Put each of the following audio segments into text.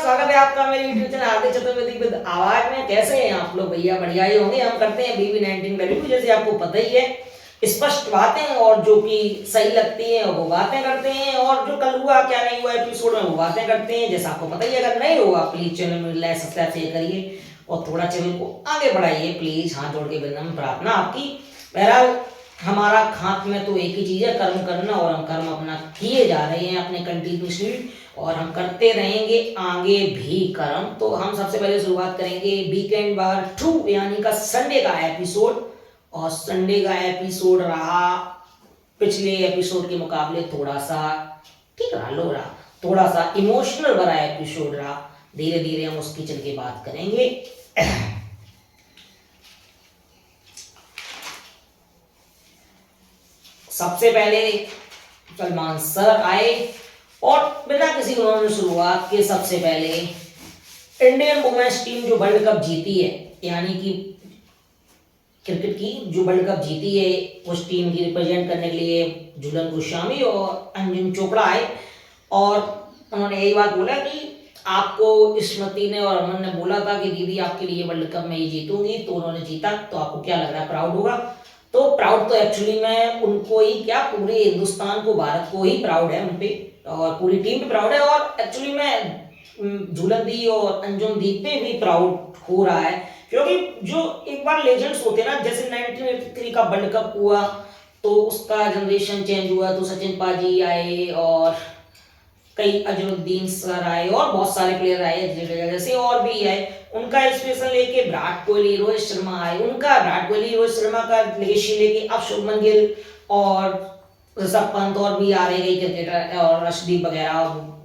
स्वागत है आपका मेरे YouTube channel Hardik Chaturvedi with आवाज में। कैसे हैं आप लोग भैया? बढ़िया ही होंगे। हम करते हैं BB19 रिव्यू, जैसे आपको पता ही है। स्पष्ट बातें और जो कि सही लगती हैं वो बातें करते हैं, और जो कल हुआ क्या नहीं हुआ एपिसोड में वो बातें करते हैं, जैसा आपको पता ही है। अगर नहीं हुआ प्लीज चैनल में लाइक सब्सक्राइब शेयर करिए और थोड़ा चैनल को आगे बढ़ाइए प्लीज, हाथ जोड़ के विनम्र प्रार्थना आपकी। बहरहाल हमारा हाथ में तो एक ही चीज है, कर्म करना, और हम कर्म अपना किए जा रहे हैं अपने कंटिन्यूसली, और हम करते रहेंगे आगे भी कर्म। तो हम सबसे पहले शुरुआत करेंगे वीकेंड बार 2 यानी का संडे का एपिसोड। और संडे का एपिसोड रहा पिछले एपिसोड के मुकाबले थोड़ा सा ठीक रहा, लो रहा, थोड़ा सा इमोशनल भरा एपिसोड रहा। धीरे धीरे हम उसकी चल के बात करेंगे। सबसे पहले सलमान सर आए और बिना किसी उन्होंने शुरुआत के सबसे पहले इंडियन वुमेन्स टीम जो वर्ल्ड कप जीती है, यानी कि क्रिकेट की जो वर्ल्ड कप जीती है, उस टीम की रिप्रेजेंट करने के लिए झूलन गोस्वामी और अंजुम चोपड़ा आए। और उन्होंने यही बात बोला कि आपको स्मृति ने और अमन ने बोला था कि दीदी आपके लिए वर्ल्ड कप में ये जीतूंगी, तो उन्होंने जीता, तो आपको क्या लग रहा है, प्राउड होगा? तो प्राउड तो एक्चुअली में उनको ही क्या, पूरे हिंदुस्तान को, भारत को ही प्राउड है उन पे, और पूरी टीम पे प्राउड है। और एक्चुअली में झूलन दी और अंजुम दी पे भी प्राउड हो रहा है, क्योंकि जो एक बार लेजेंड्स होते हैं ना, जैसे 1983 का वर्ल्ड कप हुआ तो उसका जनरेशन चेंज हुआ, तो सचिन पाजी आए और कई अजरुद्दीन सर आए और बहुत सारे प्लेयर आए जैसे, और भी आए। उनका इंस्पिरेशन लेके विराट कोहली, रोहित शर्मा आए, उनका विराट कोहली रोहित शर्मा का लेगेसी लेके अब शुभमन गिल और ऋषभ पंत और भी आ रहे कई क्रिकेटर, और अर्शदीप वगैरह,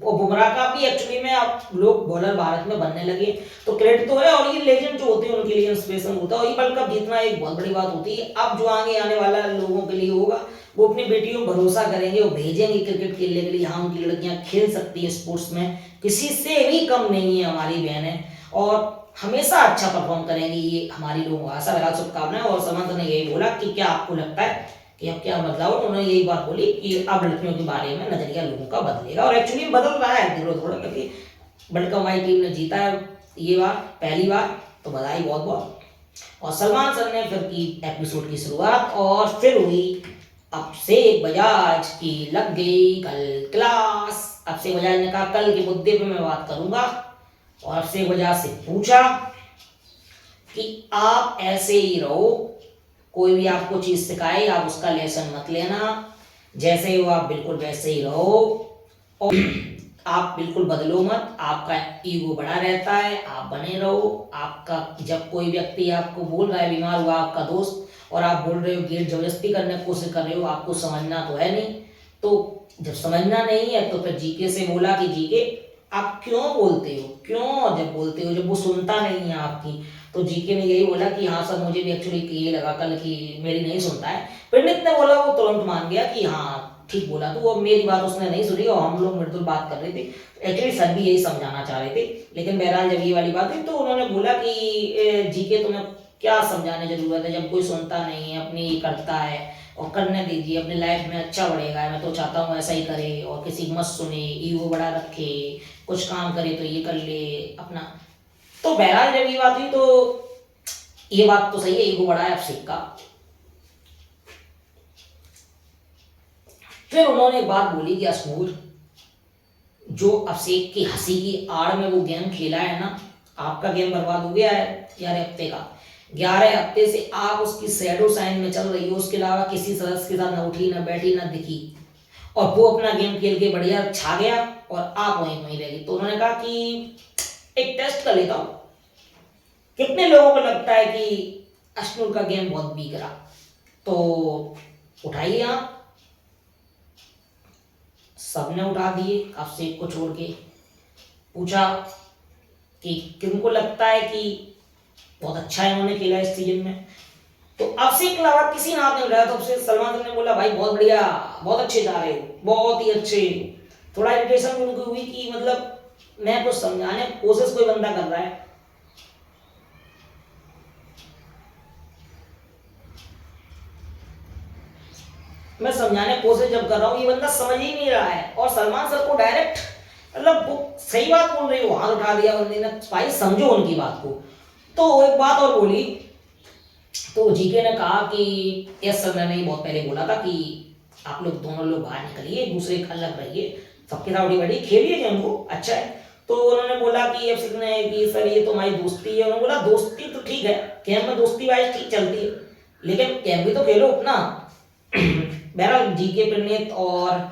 और बुमराह का भी एक्चुअली में अब लोग बॉलर भारत में बनने लगे, तो क्रेडिट तो है। और ये लेजेंड जो होते हैं उनके लिए इंस्पिरेशन होता है, और ये वर्ल्ड कप जीतना एक बहुत बड़ी बात होती है। अब जो आगे आने वाला लोगों के लिए होगा, वो अपनी बेटियों पर भरोसा करेंगे और भेजेंगे क्रिकेट खेलने के लिए। हाँ, उनकी लड़कियां खेल सकती है स्पोर्ट्स में, किसी से भी कम नहीं है हमारी बहनें, और हमेशा अच्छा परफॉर्म करेंगी, ये हमारी लोगों को आशा लगा, शुभकामनाएं। और समंत ने यही बोला कि क्या आपको लगता है कि अब क्या बदलाव, उन्होंने यही बात बोली कि अब लड़कियों के बारे में नजरिया लोगों का बदलेगा, और एक्चुअली बदल रहा है धीरे थोड़ा, क्योंकि वर्ल्ड कप हमारी टीम ने जीता है ये बार, पहली बार, तो बधाई बहुत बहुत। और सलमान सर ने फिर की एपिसोड की शुरुआत, और फिर हुई अभिषेक बजाज की लग गई कल क्लास। अभिषेक बजाज ने कहा कल के मुद्दे पे मैं बात करूंगा, और अभिषेक बजाज से पूछा कि आप ऐसे ही रहो, कोई भी आपको चीज सिखाए आप उसका लेसन मत लेना, जैसे हो आप बिल्कुल वैसे ही रहो, और आप बिल्कुल बदलो मत, आपका ईगो बड़ा रहता है, आप बने रहो। आपका जब कोई व्यक्ति आपको बोल रहा है, बीमार हुआ आपका दोस्त, और आप बोल रहे हो, गेट जबरदस्ती करने की कोशिश कर रहे हो, आपको समझना तो है नहीं, तो जब समझना नहीं है तो फिर जीके से बोला कि जीके आप क्यों बोलते हो, क्यों जब बोलते हो, जब वो सुनता नहीं है आपकी, तो जीके ने यही बोला कि हाँ सर मुझे भी एक्चुअली ये लगा कल कि मेरी नहीं सुनता है। पंडित ने बोला, वो तुरंत मान गया कि हाँ ठीक बोला, तो वो मेरी बात उसने नहीं सुनी, और हम लोग मृदुल बात कर रहे थे, एक्चुअली सर भी यही समझाना चाह रहे थे। लेकिन बहरहाल जब ये वाली बात हुई तो उन्होंने बोला कि जीके तुम्हें क्या समझाने की जरूरत है, जब कोई सुनता नहीं है, अपनी करता है, और करने दीजिए, अपनी लाइफ में अच्छा बढ़ेगा। मैं तो चाहता हूँ ऐसा ही करे, और किसी की मत सुने, ईगो बड़ा रखे, कुछ काम करे तो ये कर ले अपना। तो बहरहाल जब ये बात हुई तो ये बात तो सही है, ईगो बड़ा है अभिषेक का। फिर उन्होंने एक बात बोली कि अशमूर, जो अभिषेक की हंसी की आड़ में वो गेम खेला है ना, आपका गेम बर्बाद हो गया है 11 हफ्ते का। 11 हफ्ते से आप उसकी शैडो साइन में चल रही हो, उसके अलावा किसी सदस्य के साथ न उठी, न बैठी, न दिखी, और वो अपना गेम खेल के बढ़िया छा गया, और आप वहीं वहीं रह गई। तो उन्होंने कहा कि एक टेस्ट कर लेता हूं, कितने लोगों को लगता है कि अश्नुर का गेम बहुत वीक रहा, तो उठाइए आप। सबने उठा दिए अभिषेक को छोड़ के। पूछा कि किनको लगता है कि बहुत अच्छा इन्होंने खेला इस सीजन में, तो अभिषेक के अलावा किसी ने हाथ नहीं उठाया। तो अभिषेक, सलमान ने बोला भाई बहुत बढ़िया, बहुत अच्छे जा रहे हो, बहुत ही अच्छे। थोड़ा इरिटेशन भी उनको हुई कि मतलब मैं कुछ समझाने कोशिश कोई बंदा कर रहा है, मैं समझाने की कोशिश जब कर रहा हूँ, ये बंदा समझ ही नहीं रहा है। और सलमान सर को डायरेक्ट मतलब वो सही बात बोल रही हो, हाथ उठा दिया बंदे ने, भाई समझो उनकी बात को। तो एक बात और बोली, तो जीके ने कहा कि यस सर, मैंने बहुत पहले बोला था कि आप लोग दोनों लोग बाहर निकलिए, एक दूसरे के अलग रहिए, सबके साथ बड़ी खेलिए गेम को, अच्छा है। तो उन्होंने बोला कि एफ ने कि सर ये तो हमारी दोस्ती है। उन्होंने बोला दोस्ती तो ठीक है, गेम में दोस्ती वाइज ठीक चलती है, लेकिन गेम भी तो खेलो अपना। बहरहाल जीके, प्रणीत और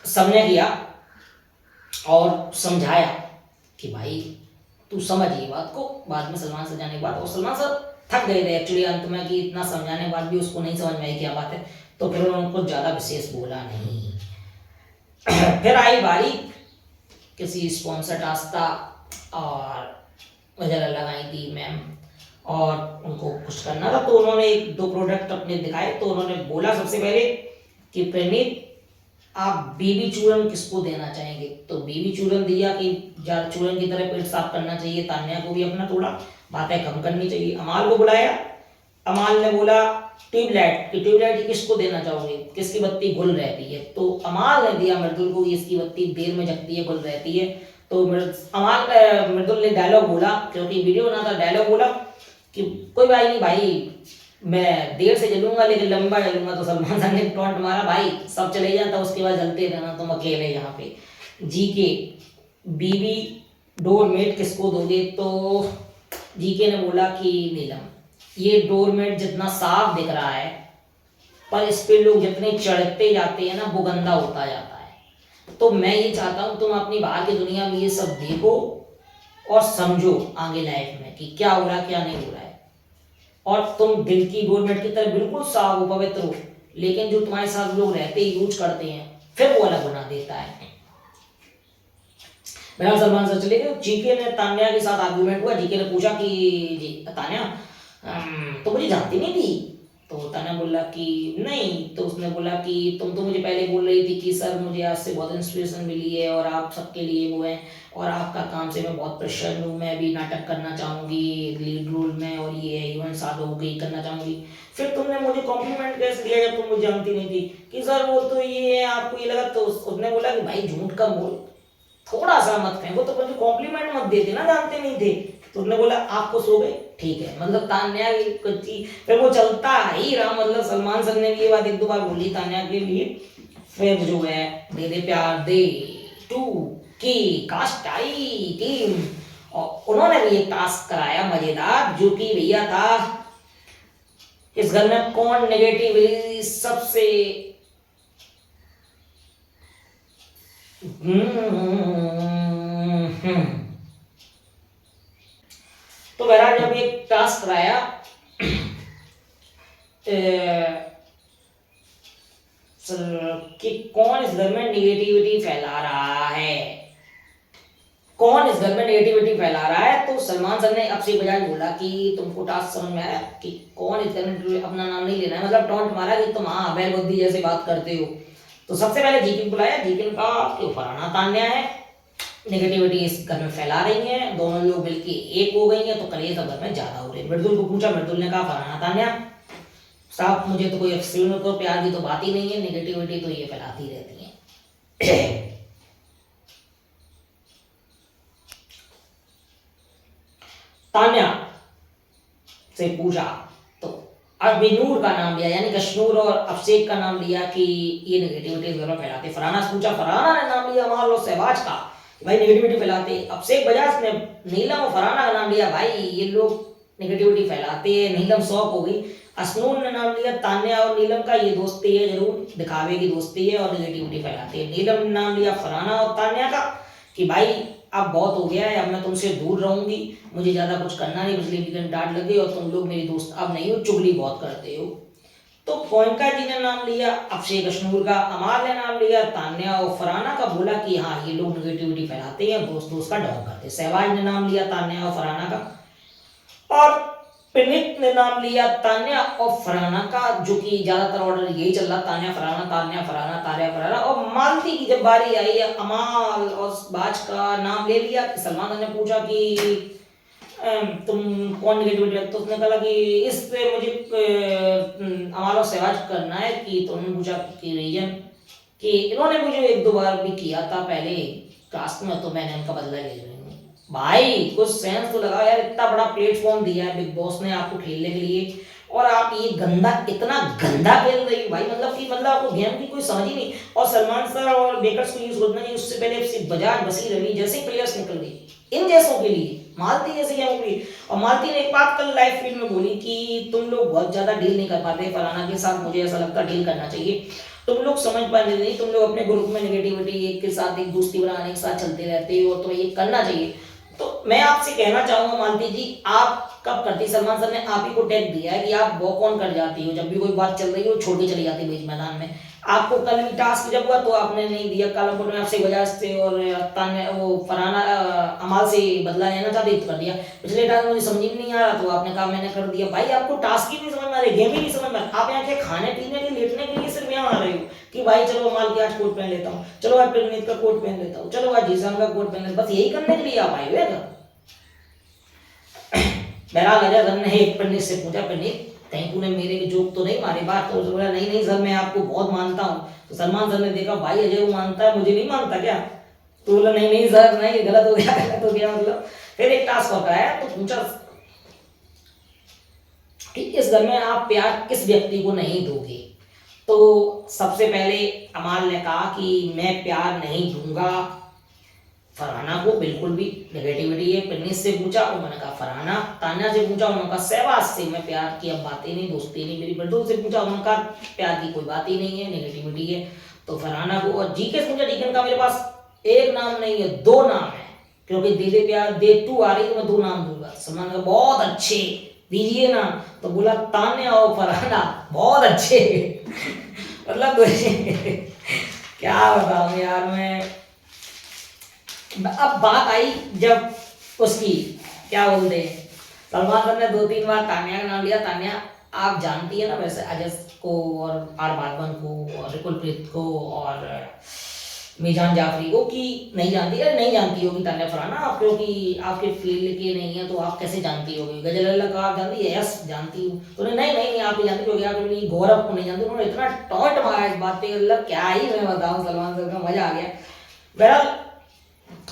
सबने किया और समझाया कि भाई तू समझ ये बात को। बाद में सलमान सर जाने के बाद, और सलमान सर थक गए थे एक्चुअली अंत में, कि इतना समझाने के बाद भी उसको नहीं समझ में आई क्या बात है, तो फिर उन्होंने उनको ज़्यादा विशेष बोला नहीं। फिर आई बारी किसी स्पॉन्सर टास्क था, और वजह लगाई थी मैम, और उनको खुश करना था, तो उन्होंने एक दो प्रोडक्ट अपने दिखाए। तो उन्होंने बोला सबसे पहले कि प्रणीत आप बीबी चूरन किसको देना चाहेंगे, तो बीबी चूरन दिया कि चूरन की तरह पेट साफ करना चाहिए, तान्या को भी अपना थोड़ा बातें कम करनी चाहिए। अमाल को बुलाया, अमाल ने बोला ट्यूबलाइट, कि ट्यूबलाइट किसको देना चाहोगे, किसकी बत्ती गुल रहती है, तो अमाल ने दिया मृदुल को, इसकी बत्ती देर में जगती है, गुल रहती है। तो मृदुल ने डायलॉग बोला, क्योंकि वीडियो बना था, डायलॉग बोला कि कोई भाई नहीं भाई, मैं देर से जलूंगा लेकिन लंबा जलूंगा। तो सलमान खान ने टॉन्ट मारा, भाई सब चले जाता उसके बाद जलते रहना तुम अकेले यहाँ पे। जीके, बीबी डोरमेट किसको दोगे, तो जीके ने बोला कि नीलम, ये डोरमेट जितना साफ दिख रहा है, पर इस पे लोग जितने चढ़ते जाते हैं ना, वो गंदा होता जाता है। तो मैं ये चाहता हूँ तुम अपनी बाहर की दुनिया में ये सब देखो और समझो आगे लाइफ में कि क्या हो रहा है क्या नहीं हो रहा है, और तुम दिल की डोरमेट की तरह बिल्कुल साफ हो, पवित्र हो, लेकिन जो तुम्हारे साथ लोग रहते यूज करते हैं, फिर वो अलग बना देता है। मेरा सलमान सर चले गए। जीके ने तान्या के साथ आर्गुमेंट हुआ। जीके ने पूछा कि जी तान्या, तो मुझे जानती नहीं थी, तो तान्या बोला कि नहीं। तो उसने बोला कि तुम तो मुझे पहले बोल रही थी कि सर मुझे आपसे बहुत इंस्पिरेशन मिली है, और आप सबके लिए वो है, और आपका काम से मैं बहुत प्रसन्न हूँ, मैं भी नाटक करना चाहूँगी लीड रोल में, और ये इवेंट साथ होकर करना चाहूँगी। फिर तुमने मुझे कॉम्प्लीमेंट कैसे दिया जब तुम मुझे जानती नहीं थी, कि सर वो तो ये है, आपको ये लगा। तो उसने बोला कि भाई झूठ कम बोल, थोड़ा सा मत फेंको, तो मुझे कॉम्प्लीमेंट मत देते ना, जानते नहीं थे। तो उसने बोला आपको सो गए, ठीक है, मतलब तान्या की, फिर वो चलता ही रहा। मतलब सलमान सर ने भी ये बात एक दो बार बोली तान्या के लिए। फिर जो है दे दे प्यार दे 2 की कास्ट आई टीम, और उन्होंने भी एक टास्क कराया मजेदार, जो कि भैया था इस घर में कौन नेगेटिव सबसे तो बहरहाल जब एक टास्क कराया कि कौन इस घर में नेगेटिविटी फैला रहा है, कौन इस घर में नेगेटिविटी फैला रहा है, तो सलमान सर ने अपनी बजाय बोला कि तुमको टास्क समझ में आया कि कौन इस घर में, अपना नाम नहीं लेना है, मतलब टॉन्ट मारा कि तुम हाँ बैल बुद्धि जैसे बात करते हो। तो सबसे पहले जीके बुलाया, जीके ने कहा कि फराना तान्या है, नेगेटिविटी इस घर में फैला रही है, दोनों लोग मिलके एक हो गई हैं, तो कलेश घर में ज्यादा हो रही है। मृदुल को पूछा, मृदुल ने कहा फराना तान्या साहब, मुझे तो कोई एक्सट्रीम को प्यार की तो बात ही नहीं है, नेगेटिविटी तो ये फैलाती रहती है। तान्या से पूछा, तो अभिनूर का नाम लिया, यानी कश्नूर और अभिषेक का नाम लिया कि ये नेगेटिविटी घर में फैलाते। फरहाना से पूछा, फरहाना ने नाम लिया अमाल और सहवाज का, भाई नेगेटिविटी फैलाते। अभिषेक बजाज ने नीलम और फरहाना का नाम लिया, भाई ये लोग नेगेटिविटी फैलाते हैं। नीलम शॉक हो गई। असनूर ने नाम लिया तान्या और नीलम का, ये दोस्ती है, जरूर दिखावे की दोस्ती है और नेगेटिविटी फैलाती है। नीलम ने नाम लिया फरहाना और तान्या का कि भाई अब बहुत हो गया है, अब मैं तुमसे दूर रहूंगी, मुझे ज्यादा कुछ करना नहीं, पिछले वीकेंड डांट लगे और तुम लोग मेरी दोस्त अब नहीं हो, चुगली बहुत करते हो। तो गोयनका जी ने नाम लिया अभिषेक अशनूर का, अमाल ने नाम लिया तान्या और फरहाना का, बोला कि हाँ ये लोग नेगेटिविटी फैलाते हैं, दोस्त दोस्त का डाउन करते हैं। सहवाज ने नाम लिया तान्या और फरहाना का, और पिनित ने नाम लिया तान्या और फरहाना का, जो कि ज्यादातर ऑर्डर यही चल रहा, तान्या फरहाना तान्या फरहाना। और मालती की जब बारी आई, अमाल और बाज का नाम ले लिया। सलमान ने पूछा कि तुम कौन नेगेटिविटी, तो उसने कहा कि इस पे मुझे अमाल और सहवाज करना है। कि तो उन्होंने पूछा कि रीजन, कि इन्होंने मुझे एक दो बार भी किया था पहले टास्क में, तो मैंने उनका बदला ले लिया। भाई कुछ सेंस तो लगाओ यार, इतना बड़ा प्लेटफॉर्म दिया है बिग बॉस ने आपको खेलने के लिए, और आप ये गंदा, इतना गंदा खेल रही हो भाई, मतलब आपको गेम की कोई समझ ही नहीं। और सलमान सर और बेकर्स को ये सोचना चाहिए, उससे पहले सिर्फ बजाज, बसी, रवि जैसे प्लेयर्स निकल गए इन जैसों के लिए, मालती जैसे गेम के लिए। और मालती ने एक बात कल लाइव फीड में बोली कि तुम लोग बहुत ज्यादा डील नहीं कर पाते फलाना के साथ, मुझे ऐसा लगता डील करना चाहिए, तुम लोग समझ पाते नहीं, तुम लोग अपने ग्रुप में नेगेटिविटी एक के साथ एक दोस्ती बनाने के साथ चलते रहते हो, तो ये करना चाहिए। तो मैं आपसे कहना चाहूंगा मालती जी, आप कब करती, सलमान सर ने आप ही को टैग दिया है कि आप वॉक ऑन कर जाती हो, जब भी कोई बात चल रही हो छोड़ के चली जाती है बीच मैदान में। आपको कल भी टास्क जब हुआ तो आपने नहीं दिया, कालापुर में आपसे वजह से और तान्या वो फरहाना अमाल से बदला लेना चाहते तो कर दिया। पिछले टास्क मुझे समझ में नहीं आ रहा तो आपने कहा मैंने कर दिया। भाई आपको टास्क ही नहीं समझ में आ रही, गेम ही नहीं समझ में, आप यहाँ के खाने पीने के लेटने के लिए सिर्फ यहाँ आ रहे हो कि भाई चलो अमाल की आज कोट पहन लेता हूँ, चलो आज पिरनीत का कोट पहन लेता हूँ, चलो आज जीसान का कोट पहन लेता हूँ, बस यही करने के लिए आप आए हुए। बहरहाल अजय सर ने एक पंडित से पूछा, पंडित कहीं तूने मेरे के जोक तो नहीं मारे, बात तो बोला नहीं नहीं सर मैं आपको बहुत मानता हूँ। तो सलमान सर ने देखा भाई अजय वो मानता है, मुझे नहीं मानता क्या, तो बोला नहीं नहीं सर नहीं, गलत हो गया, गलत हो गया मतलब। फिर एक टास्क होता है तो पूछा कि इस घर में आप प्यार किस व्यक्ति को नहीं दोगे। तो सबसे पहले अमाल ने कहा कि मैं प्यार नहीं दूंगा फरहाना को, बिल्कुल भी नेगेटिविटी है। पिन्नीस से पूछा उन्होंने कहा फरहाना, तान्या से पूछा उन्होंने कहा सहवाज से, मैं प्यार की अब बातें नहीं, दोस्ती नहीं मेरी। बंडू से पूछा उन्होंने कहा प्यार की कोई बात ही नहीं है, नेगेटिविटी है। तो फरहाना को, और जीके से पूछा, जीके का मेरे पास एक नाम नहीं है दो नाम है, क्योंकि दे दे प्यार दे टू आ रही है तो मैं दो नाम दूंगा। सलमान का बहुत अच्छे दीजिए ना, तो बोला तान्या और फरहाना बहुत अच्छे मतलब क्या बताऊं यार मैं। अब बात आई जब उसकी, क्या बोलते हैं, सलमान खान ने दो तीन बार तान्या का नाम लिया। तान्या आप जानती है ना वैसे अजय को और आर बागवान को और रिकुल प्रीत को और मीजान जाफरी को, कि नहीं जानती, अरे नहीं जानती होगी तान्या फरहाना आप, क्योंकि आपके फील्ड के नहीं है तो आप कैसे जानती होगी। गजल अल्लाह का आप जानती है, यस जानती हूँ, तो नहीं नहीं नहीं आप नहीं जानती, क्योंकि आप गौरव को नहीं जानती। उन्होंने इतना टॉन्ट मारा इस बात पे, मतलब क्या ही मैं बताऊँ, सलमान सर का मजा आ गया। बहरहाल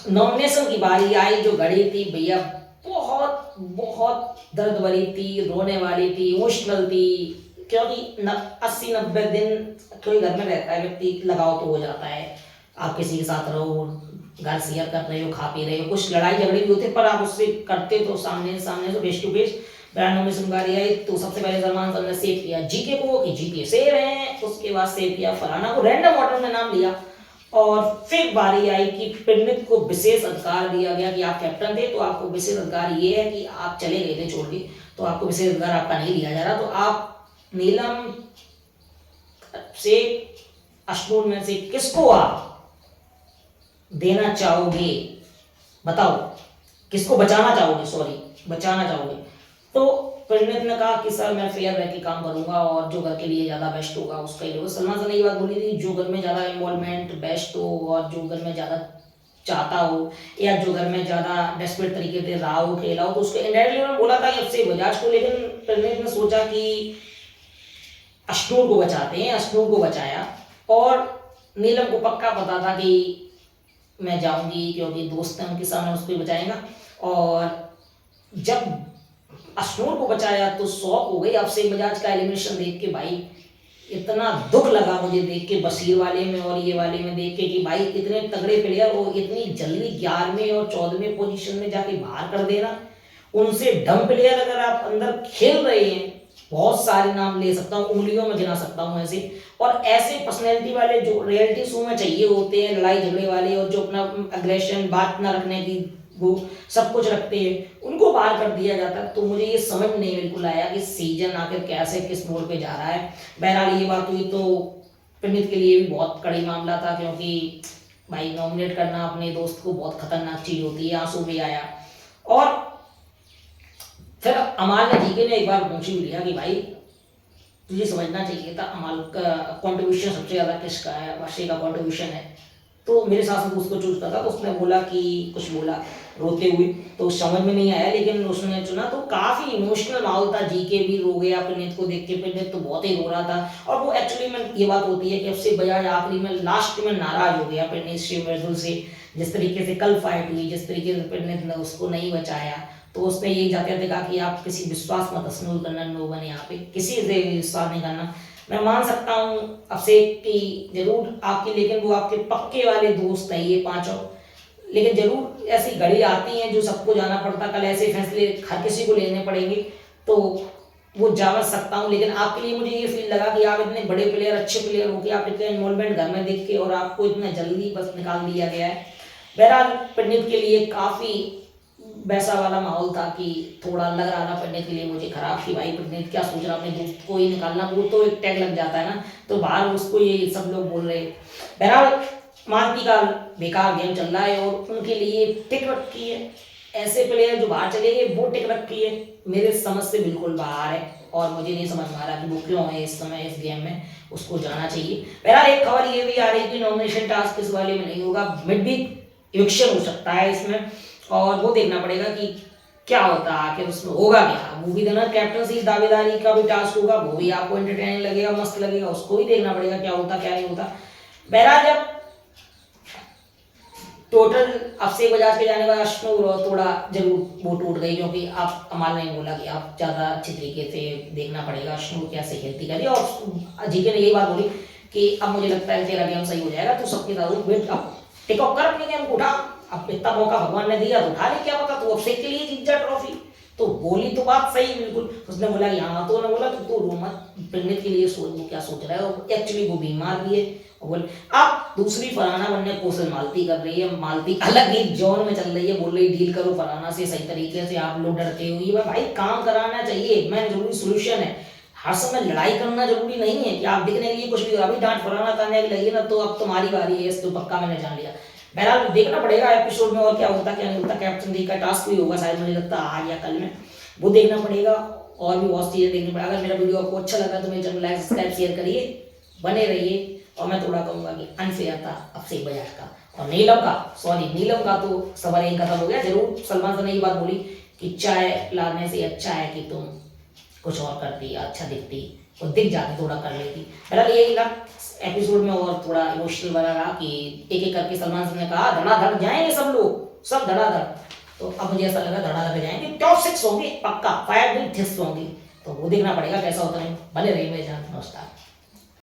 नॉमिनेशन की बारी आई, जो घड़ी थी भैया बहुत बहुत दर्द भरी थी, रोने वाली थी, इमोशनल थी, क्योंकि 80-90 दिन कोई घर में रहता है व्यक्ति, लगाव तो हो जाता है, आप किसी के साथ रहो, घर शेयर कर रहे हो, खा पी रहे हो, कुछ लड़ाई झगड़े भी होते, पर आप उससे करते तो सामने सामने से फेस टू फेस। नॉमिनेशन बारी आई तो सबसे पहले सलमान सर ने सेव किया जीके को कि जीके सेव है, उसके बाद सेव किया फरहाना को, रैंडम ऑर्डर में नाम लिया। और फिर बारी आई कि पिरमित को विशेष अधिकार दिया गया कि आप कैप्टन थे तो आपको विशेष अधिकार ये है कि आप चले गए थे छोड़ के, तो आपको विशेष अधिकार आपका नहीं दिया जा रहा, तो आप नीलम से अश्नूर में से किसको आप देना चाहोगे, बताओ किसको बचाना चाहोगे, सॉरी बचाना चाहोगे। तो परिणित ने कहा कि सर मैं फेयर रह के काम करूंगा और जो घर के लिए ज्यादा बेस्ट होगा उसका ही होगा। सलमान सर ने ये बात बोली थी, जो घर में ज्यादा इन्वॉल्वमेंट बेस्ट हो और जो घर में ज्यादा चाहता हो या जो घर में ज्यादा डेस्परेट तरीके से रहा हो खेला हो तो उसको इनडायरेक्टली उन्होंने बोला था एफसी बजाज को, लेकिन परिणित ने सोचा कि अश्नूर को बचाते हैं, अश्नूर को बचाया। और नीलम को पक्का पता था कि मैं जाऊंगी क्योंकि दोस्त हैं उनके सामने, उसको बचाएगा। और जब अश्नूर को बचाया तो शौक हो गई अफसे बजाज का एलिमिनेशन देख के, भाई इतना दुख लगा मुझे देख के बशीर वाले में और ये वाले में देख के कि भाई इतने तगड़े प्लेयर वो इतनी जल्दी 11वें और 14वें पोजीशन में जाके बाहर कर देना, उनसे डम प्लेयर अगर आप अंदर खेल रहे हैं, बहुत सारे नाम ले सकता हूँ, उंगलियों में गिना सकता हूँ ऐसे। और ऐसे पर्सनैलिटी वाले जो रियलिटी शो में चाहिए होते हैं, लड़ाई झगड़े वाले और जो अपना अग्रेशन बात ना रखने की वो सब कुछ रखते हैं, उनको बाहर कर दिया जाता है। तो मुझे ये समझ नहीं बिल्कुल आया कि सीजन आखिर कैसे किस मोड़ पे जा रहा है। बहरहाल ये बात हुई तो प्रणीत के लिए भी बहुत कड़ी मामला था, क्योंकि भाई नॉमिनेट करना अपने दोस्त को बहुत खतरनाक चीज होती है, आंसू भी आया। और फिर अमाल ने जीके ने एक बार पूछी भी लिया कि भाई तुझे समझना चाहिए था अमाल का कंट्रीब्यूशन सबसे ज्यादा किसका है, वर्षे का कंट्रीब्यूशन है। तो मेरे साथ में उसको चूज करा, तो उसने बोला कि कुछ बोला रोते हुए, तो समझ में नहीं आया, लेकिन उसने चुना। तो काफी इमोशनल माहौल था, जीके भी रो गया प्रणीत को देख के, प्रणीत तो बहुत ही रो रहा था। और वो एक्चुअली में ये बात होती है कि अक्षय बजाज आखिरी में लास्ट में नाराज हो गया प्रणीत शिवमर्दुल से, जिस तरीके से कल फाइट हुई, जिस तरीके से प्रणीत ने उसको नहीं बचाया। तो उसने यही जाते जाते कहा कि आप किसी विश्वास मत असनूल करना, नो बने यहाँ पे किसी से विश्वास नहीं करना। मैं मान सकता हूँ अभिषेक की जरूर आपकी, लेकिन वो आपके पक्के वाले दोस्त हैं ये पांचों, लेकिन जरूर ऐसी घड़ी आती है जो सबको जाना पड़ता, कल ऐसे फैसले हर किसी को लेने पड़ेंगे, तो वो जा सकता हूँ। लेकिन आपके लिए मुझे ये फील लगा कि आप इतने बड़े प्लेयर, अच्छे प्लेयर हो के आप इतने इन्वॉल्वमेंट घर में देख के, और आपको इतना जल्दी बस निकाल दिया गया है। बहरहाल पंडित के लिए काफी वैसा वाला माहौल था कि थोड़ा लग रहा था पंडित के लिए मुझे खराब कि भाई पंडित क्या सोच रहा, अपने दोस्त को ही निकालना, वो तो एक टैग लग जाता है ना, तो बाहर उसको ये सब लोग बोल रहे। बहरहाल मालती का बेकार गेम चल रहा है और उनके लिए टिक रखी है, ऐसे प्लेयर जो बाहर चले गए वो टिक रखी है, मेरे समझ से बिल्कुल बाहर है, और मुझे नहीं समझ में आ रहा कि वो क्यों है इस समय इस गेम में, उसको जाना चाहिए। बहरहाल एक खबर ये भी आ रही है कि नॉमिनेशन टास्क इस वाले में नहीं होगा, मिड वीक इविक्शन हो सकता है इसमें, और वो देखना पड़ेगा कि क्या होता है आखिर उसमें होगा क्या। वो भी देना कैप्टनसी दावेदारी का भी टास्क होगा, वो भी आपको एंटरटेनिंग लगेगा, मस्त लगेगा, उसको भी देखना पड़ेगा क्या होता क्या नहीं होता। बहरहाल जब टोटल अभिषेक बजाज के जाने का अश्नु थोड़ा जरूर वो टूट गई, क्योंकि आप अमाल ने बोला कि आप ज़्यादा अच्छी तरीके से देखना पड़ेगा अश्नु कैसे खेलती करी, और जीके ने यही बात बोली कि अब मुझे लगता है तेरा गेम सही हो जाएगा, तो सबके साथ वेट अब टेक ऑफ कर अपने गेम को उठा, अब इतना मौका भगवान ने दिया तो उठा ले, क्या पता तू अभिषेक के लिए जीत जा ट्रॉफी। तो बोली तो बात सही बिल्कुल, उसने बोला कि हाँ, तो उन्होंने बोला कि तू रो मत, प्रेग्नेंट के लिए सोच, वो क्या सोच रहा है, और एक्चुअली वो बीमार भी है। और बोले अब दूसरी फरहाना बनने की कोशिश मालती कर रही है, मालती अलग ही जोन में चल रही है, बोल रही डील करो फरहाना से सही तरीके से, आप लोग डरते हो, भाई काम कराना चाहिए, मैं जरूरी सोल्यूशन है, हर समय लड़ाई करना जरूरी नहीं है कि आप दिखने के लिए कुछ भी, अभी डांट फरहाना करने की लगी ना, तो अब तुम्हारी बारी है, इस तो पक्का मैंने जान लिया। बहरहाल देखना पड़ेगा एपिसोड में और क्या होता क्या नहीं होता, कैप्टन दी का टास्क भी होगा शायद, मुझे लगता है आज या कल में, वो देखना पड़ेगा, और भी बहुत चीजें देखनी पड़ेगा। अगर मेरा वीडियो आपको अच्छा लगा तो मेरे चैनल लाइक सब्सक्राइब शेयर करिए, बने रहिए। और मैं थोड़ा कहूंगा कि अनफेयर था अभिषेक बजाज का, और नीलम का तो सवाल यही खत्म हो गया। जरूर सलमान खान ने ये बात बोली कि चाय लाने से अच्छा है कि तुम कुछ और करती, अच्छा दिखती, और दिख जाती, थोड़ा कर लेती। बहरहाल यही लग एपिसोड में और थोड़ा इमोशनल बना रहा कि एक एक करके सलमान खान ने कहा धड़ाधड़ जाएंगे सब लोग, सब धड़ाधड़, तो अब मुझे ऐसा लगा धड़ाधड़ जाएंगे, टॉप 6 होंगे पक्का, 5 नहीं 6 होंगे, तो वो देखना पड़ेगा कैसा होता है। बने रहिए मेरे चैनल, नमस्कार।